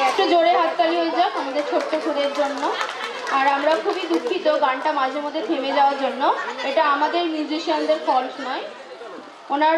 একটু জোরে হাততালি হয়ে যাক আমাদের ছোট্ট খুদের জন্য। আর আমরা খুবই দুঃখিত গানটা মাঝে মধ্যে থেমে যাওয়ার জন্য, এটা আমাদের মিউজিশিয়ানদের ফল্ট নয়। ওনার